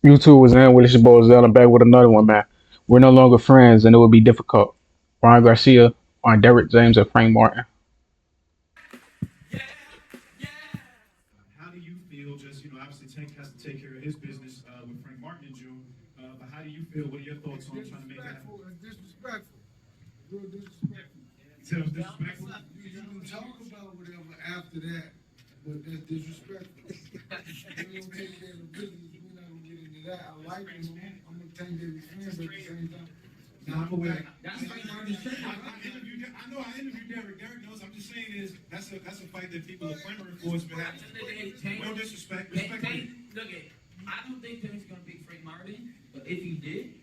YouTube was in with his boy Zell and back with another one, man. We're no longer friends, and it would be difficult. Ryan Garcia on Derek James and Frank Martin. How do you feel? Just obviously Tank has to take care of his business with Frank Martin in June. But how do you feel? What are your thoughts on trying to make that happen? It's disrespectful. Real disrespectful. You said it was disrespectful. You can talk about whatever after that, but that's disrespectful. We don't take care of the business. We're not gonna get into that. I like him. I'm gonna thank every friend, but at the same time. Nah, I'm aware. I know I interviewed Derek. Derek knows. I'm just saying is that's a fight that people are clamoring for. It's been happening. No disrespect. Respect. Look at. I don't think Tank's gonna beat Frank Martin, but if he did,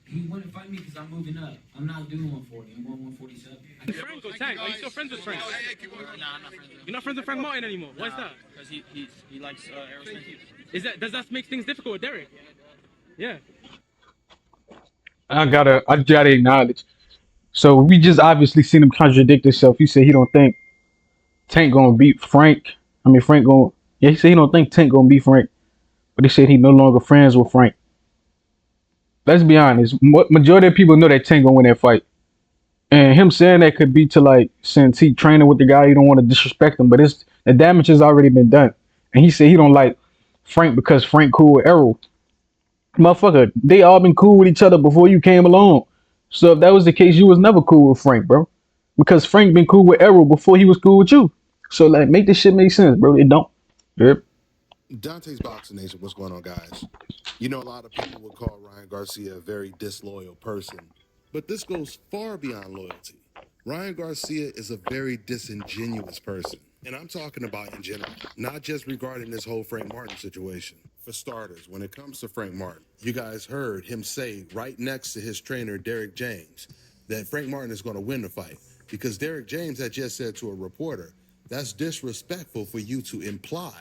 he wouldn't fight me because I'm moving up. I'm not doing 140. I'm going 147. Frank or Tank? Are you still friends with Frank? No, I'm not friends with him. You're not friends with Frank Martin anymore. Why is that? Because he likes Aerosmith. Does that make things difficult with Derek? Yeah. I gotta acknowledge. So we just obviously seen him contradict himself. He said he don't think Tank gonna beat Frank. I mean Frank gonna yeah, he said he don't think Tank gonna beat Frank, but he said he no longer friends with Frank. Let's be honest. Majority of people know that Tank gonna win that fight. And him saying that could be to like since he training with the guy, he don't want to disrespect him, but it's the damage has already been done. And he said he don't like Frank because Frank cool with Errol. Motherfucker, they all been cool with each other before you came along. So if that was the case, you was never cool with Frank, bro. Because Frank been cool with Errol before he was cool with you. So like make this shit make sense, bro. It don't. Yep. Dante's Boxing Nation, what's going on, guys? You know, a lot of people would call Ryan Garcia a very disloyal person, but this goes far beyond loyalty. Ryan Garcia is a very disingenuous person, and I'm talking about in general, not just regarding this whole Frank Martin situation. For starters, when it comes to Frank Martin, you guys heard him say right next to his trainer, Derek James, that Frank Martin is going to win the fight because Derek James had just said to a reporter, that's disrespectful for you to imply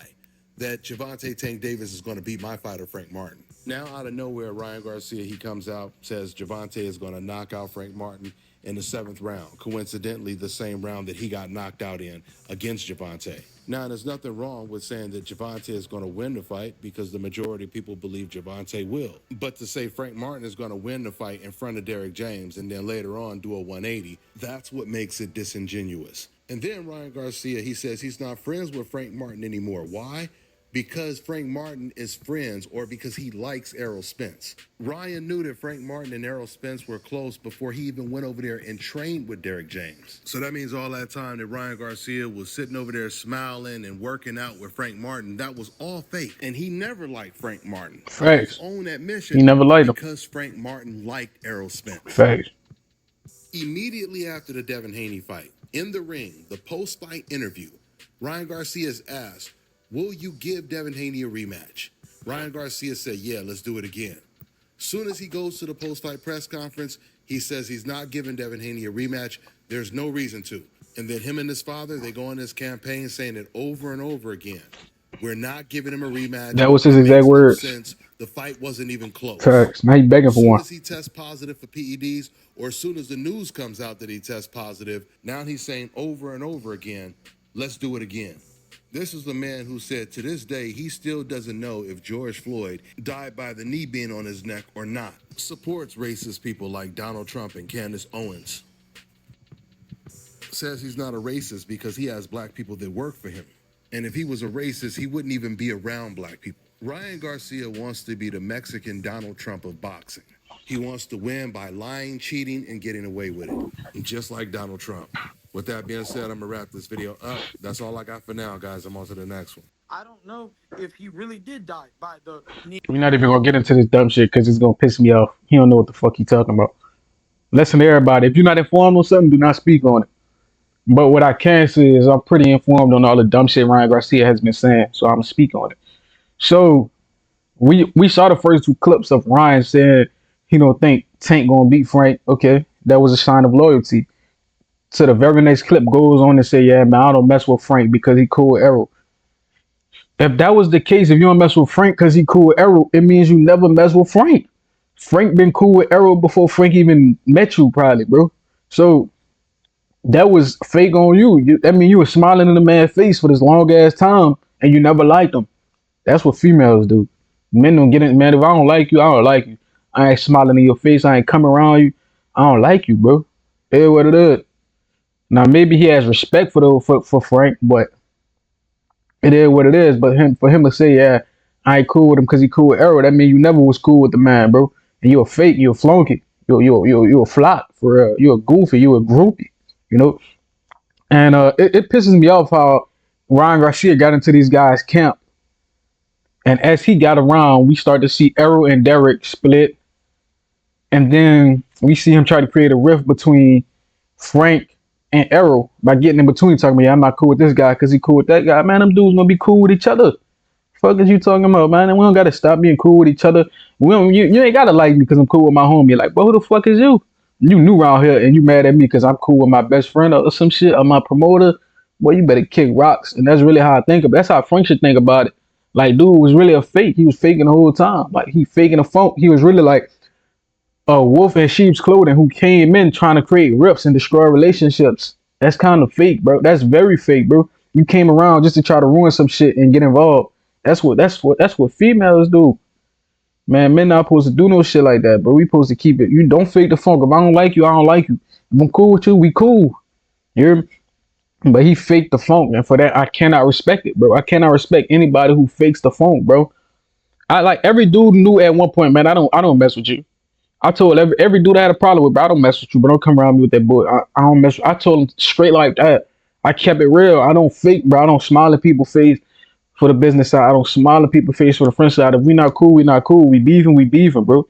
that Gervonta Tank Davis is going to beat my fighter, Frank Martin. Now, out of nowhere, Ryan Garcia, he comes out, says Gervonta is going to knock out Frank Martin in the 7th round. Coincidentally, the same round that he got knocked out in against Gervonta. Now, there's nothing wrong with saying that Gervonta is going to win the fight because the majority of people believe Gervonta will. But to say Frank Martin is going to win the fight in front of Derek James and then later on do a 180, that's what makes it disingenuous. And then Ryan Garcia, he says he's not friends with Frank Martin anymore. Why? Because Frank Martin is friends or because he likes Errol Spence. Ryan knew that Frank Martin and Errol Spence were close before he even went over there and trained with Derek James. So that means all that time that Ryan Garcia was sitting over there smiling and working out with Frank Martin, that was all fake. And he never liked Frank Martin. Facts. His own admission, He never liked him. because Frank Martin liked Errol Spence. Facts. Immediately after the Devin Haney fight, in the ring, the post-fight interview, Ryan Garcia is asked, will you give Devin Haney a rematch? Ryan Garcia said, yeah, let's do it again. Soon as he goes to the post-fight press conference, he says he's not giving Devin Haney a rematch. There's no reason to. And then him and his father, they go on this campaign saying it over and over again. We're not giving him a rematch. That was his It exact makes no words. sense. The fight wasn't even close. Facts. Now he begging As for soon one. as he tests positive for PEDs, or as soon as the news comes out that he tests positive, now he's saying over and over again, let's do it again. This is the man who said to this day he still doesn't know if George Floyd died by the knee being on his neck or not. Supports racist people like Donald Trump and Candace Owens. Says he's not a racist because he has black people that work for him. And if he was a racist, he wouldn't even be around black people. Ryan Garcia wants to be the Mexican Donald Trump of boxing. He wants to win by lying, cheating, and getting away with it, just like Donald Trump. With that being said, I'm going to wrap this video up. That's all I got for now, guys. I'm on to the next one. I don't know if he really did die by the knee. We're not even gonna get into this dumb shit because it's gonna piss me off. He don't know what the fuck he talking about. Listen to everybody. If you're not informed on something, do not speak on it. But what I can say is I'm pretty informed on all the dumb shit Ryan Garcia has been saying, so I'm gonna speak on it. So we saw the first two clips of Ryan saying he don't think Tank gonna beat Frank. Okay, that was a sign of loyalty. So the very next clip goes on to say, yeah, man, I don't mess with Frank because he cool with Errol. If that was the case, if you don't mess with Frank because he cool with Errol, it means you never mess with Frank. Frank been cool with Errol before Frank even met you, probably, bro. So that was fake on you. That mean you were smiling in the man's face for this long ass time and you never liked him. That's what females do. Men don't get it, man. If I don't like you, I don't like you. I ain't smiling in your face. I ain't coming around you. I don't like you, bro. It is what it is. Now maybe he has respect for Frank, but it is what it is. But him for him to say, yeah, I ain't cool with him because he cool with Arrow, that mean you never was cool with the man, bro. And you a fake, you a flunky, you a flop for real. You a goofy, you a groupie, you know. And it pisses me off how Ryan Garcia got into these guys' camp, and as he got around, we start to see Arrow and Derek split, and then we see him try to create a rift between Frank and Arrow by getting in between, talking about, yeah, I'm not cool with this guy because he cool with that guy. Man, them dudes gonna be cool with each other. Fuck is you talking about, man? And we don't gotta stop being cool with each other. We don't, you ain't gotta like me because I'm cool with my homie. Like, but who the fuck is you? You new around here and you mad at me because I'm cool with my best friend or some shit or my promoter. Boy, you better kick rocks. And that's really how I think of it. That's how Frank should think about it. Like, dude was really a fake. He was faking the whole time. Like, he faking a funk. He was really like a wolf in sheep's clothing who came in trying to create rips and destroy relationships. That's kind of fake, bro. That's very fake, bro. You came around just to try to ruin some shit and get involved. That's what females do. Man, men not supposed to do no shit like that, bro. We supposed to keep it. You don't fake the funk. If I don't like you, I don't like you. If I'm cool with you, we cool. You hear me? But he faked the funk, and for that I cannot respect it, bro. I cannot respect anybody who fakes the funk, bro. I like every dude knew at one point, man. I don't mess with you. I told every dude I had a problem with, bro, I don't mess with you, but don't come around me with that boy. I don't mess. I told him straight like that. I kept it real. I don't fake, bro. I don't smile at people's face for the business side. I don't smile at people's face for the friend side. If we not cool, we not cool. We beefing, bro.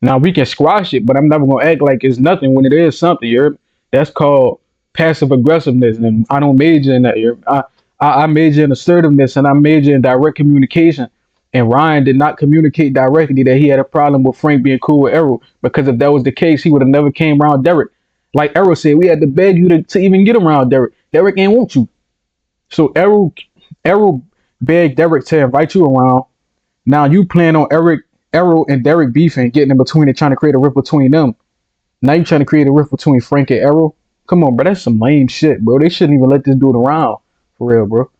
Now we can squash it, but I'm never gonna act like it's nothing when it is something. That's called passive aggressiveness, and I don't major in that. I major in assertiveness, and I major in direct communication. And Ryan did not communicate directly that he had a problem with Frank being cool with Errol, because if that was the case, he would have never came around Derek. Like Errol said, we had to beg you to even get around Derek. Derek ain't want you. So Errol begged Derek to invite you around. Now you plan on Errol and Derek beefing, getting in between and trying to create a rift between them. Now you trying to create a rift between Frank and Errol. Come on, bro. That's some lame shit, bro. They shouldn't even let this dude around. For real, bro.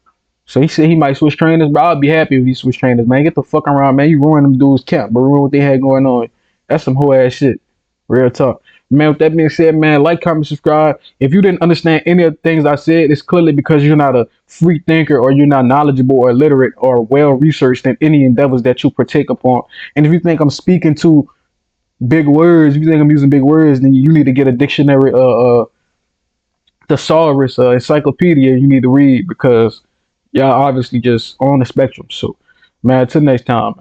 So he said he might switch trainers, bro. I'd be happy if he switch trainers, man. Get the fuck around, man. You ruin them dudes' camp, bro. Ruin what they had going on. That's some whole ass shit. Real talk. Man, with that being said, man, like, comment, subscribe. If you didn't understand any of the things I said, it's clearly because you're not a free thinker, or you're not knowledgeable or literate or well researched in any endeavors that you partake upon. And if you think I'm speaking to big words, if you think I'm using big words, then you need to get a dictionary, thesaurus, encyclopedia you need to read, because y'all obviously just on the spectrum. So, man, till next time.